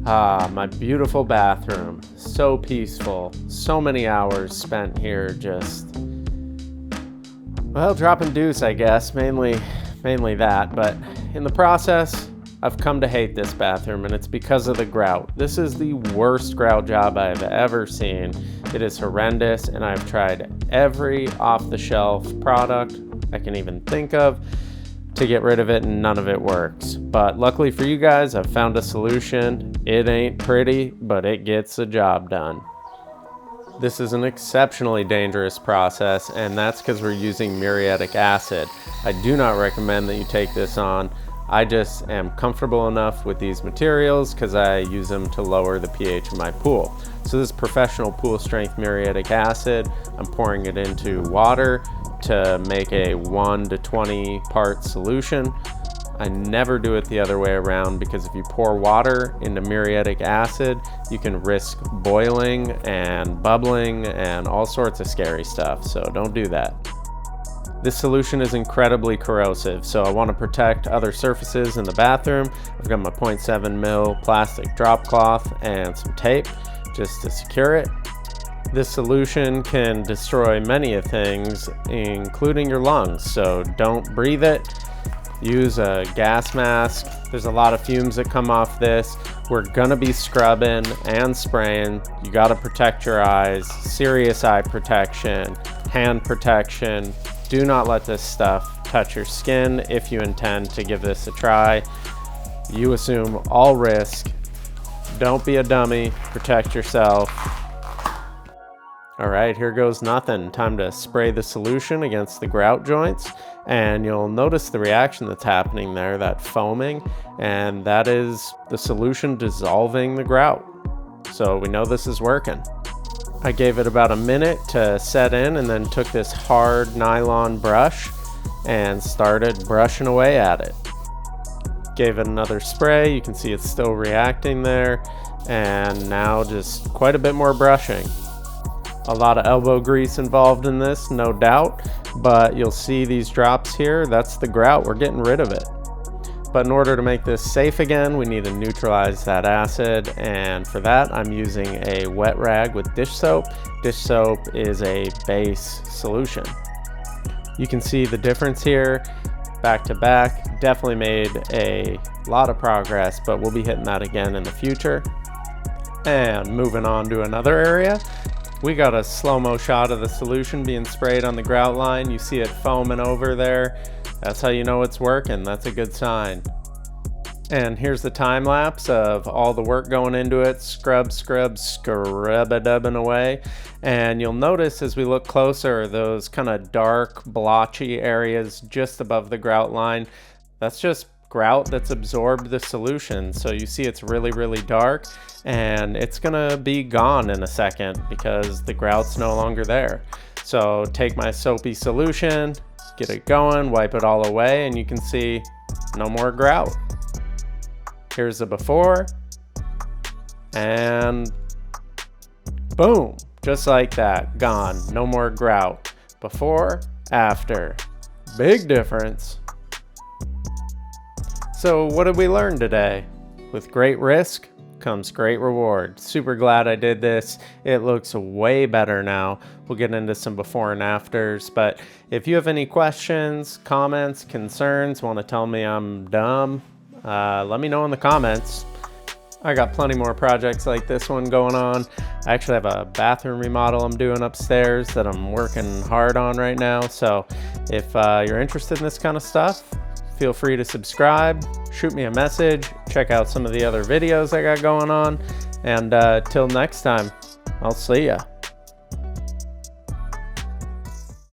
Ah, my beautiful bathroom. So peaceful. So many hours spent here just, well, dropping deuce, I guess. Mainly that. But in the process, I've come to hate this bathroom, and it's because of the grout. This is the worst grout job I've ever seen. It is horrendous, and I've tried every off-the-shelf product I can even think of to get rid of it, and none of it works. But luckily for you guys, I've found a solution. It ain't pretty, but it gets the job done. This is an exceptionally dangerous process, and that's because we're using muriatic acid. I do not recommend that you take this on. I just am comfortable enough with these materials because I use them to lower the pH of my pool. So this is professional pool strength muriatic acid. I'm pouring it into water to make a 1 to 20 part solution. I never do it the other way around because if you pour water into muriatic acid, you can risk boiling and bubbling and all sorts of scary stuff, so don't do that. This solution is incredibly corrosive, so I want to protect other surfaces in the bathroom. I've got my 0.7 mil plastic drop cloth and some tape just to secure it. This solution can destroy many things, including your lungs, so don't breathe it. Use a gas mask. There's a lot of fumes that come off this. We're gonna be scrubbing and spraying. You gotta protect your eyes, serious eye protection, hand protection. Do not let this stuff touch your skin if you intend to give this a try. You assume all risk. Don't be a dummy, protect yourself. All right, here goes nothing. Time to spray the solution against the grout joints, and you'll notice the reaction that's happening there, that foaming, and that is the solution dissolving the grout. So we know this is working. I gave it about a minute to set in and then took this hard nylon brush and started brushing away at it. Gave it another spray. You can see it's still reacting there, and now just quite a bit more brushing. A lot of elbow grease involved in this, no doubt, but you'll see these drops here. That's the grout. We're getting rid of it. But in order to make this safe again, we need to neutralize that acid, and for that I'm using a wet rag with dish soap. Dish soap is a base solution. You can see the difference here, back to back. Definitely made a lot of progress, but we'll be hitting that again in the future. And moving on to another area, we got a slow-mo shot of the solution being sprayed on the grout line. You see it foaming over there. That's how you know it's working. That's a good sign. And here's the time lapse of all the work going into it. Scrub-a-dubbing away. And you'll notice as we look closer, those kind of dark, blotchy areas just above the grout line. That's just grout that's absorbed the solution. So you see it's really dark, and it's gonna be gone in a second because the grout's no longer there. So take my soapy solution, get it going, wipe it all away, and you can see no more grout. Here's the before, and boom, just like that, gone. No more grout. Before, after. Big difference. So what did we learn today? With great risk comes great reward. Super glad I did this. It looks way better now. We'll get into some before and afters, but if you have any questions, comments, concerns, want to tell me I'm dumb, let me know in the comments. I got plenty more projects like this one going on. I actually have a bathroom remodel I'm doing upstairs that I'm working hard on right now. So if you're interested in this kind of stuff, feel free to subscribe, shoot me a message, check out some of the other videos I got going on, and till next time, I'll see ya.